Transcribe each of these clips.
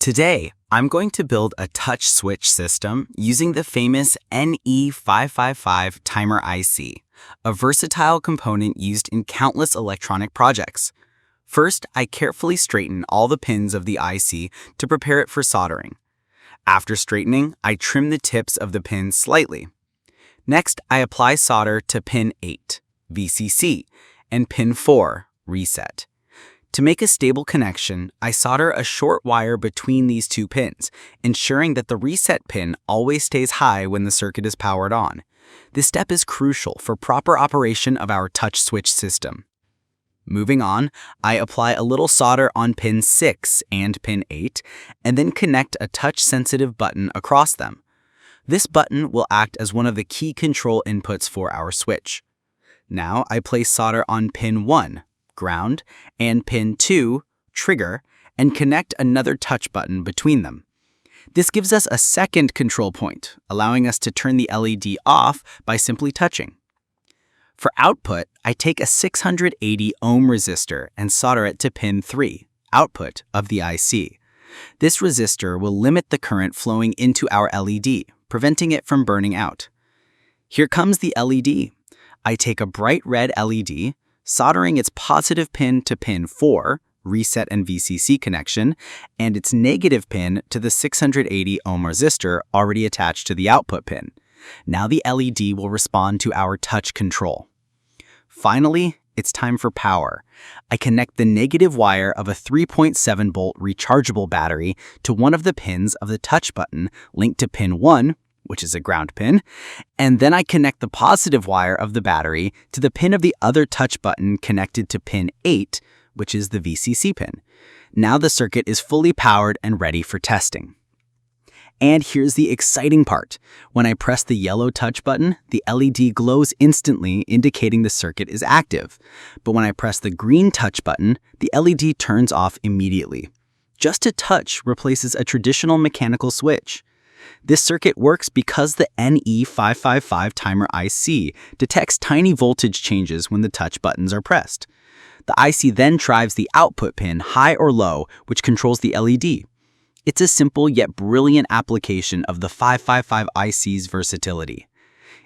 Today, I'm going to build a touch switch system using the famous NE555 timer IC, a versatile component used in countless electronic projects. First, I carefully straighten all the pins of the IC to prepare it for soldering. After straightening, I trim the tips of the pins slightly. Next, I apply solder to pin 8, VCC, and pin 4, reset. To make a stable connection, I solder a short wire between these two pins, ensuring that the reset pin always stays high when the circuit is powered on. This step is crucial for proper operation of our touch switch system. Moving on, I apply a little solder on pin 6 and pin 8, and then connect a touch-sensitive button across them. This button will act as one of the key control inputs for our switch. Now I place solder on pin 1, ground, and pin 2, trigger, and connect another touch button between them. This gives us a second control point, allowing us to turn the LED off by simply touching. For output, I take a 680 ohm resistor and solder it to pin 3, output of the IC. This resistor will limit the current flowing into our LED, preventing it from burning out. Here comes the LED. I take a bright red LED, soldering its positive pin to pin 4, reset and VCC connection, and its negative pin to the 680 ohm resistor already attached to the output pin. Now the LED will respond to our touch control. Finally, it's time for power. I connect the negative wire of a 3.7 volt rechargeable battery to one of the pins of the touch button linked to pin 1, which is a ground pin, and then I connect the positive wire of the battery to the pin of the other touch button connected to pin 8, which is the VCC pin. Now the circuit is fully powered and ready for testing. And here's the exciting part. When I press the yellow touch button, the LED glows instantly, indicating the circuit is active. But when I press the green touch button, the LED turns off immediately. Just a touch replaces a traditional mechanical switch. This circuit works because the NE555 timer IC detects tiny voltage changes when the touch buttons are pressed. The IC then drives the output pin high or low, which controls the LED. It's a simple yet brilliant application of the 555 IC's versatility.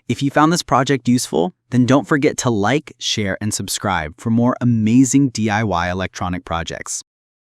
If you found this project useful, then don't forget to like, share, and subscribe for more amazing DIY electronic projects.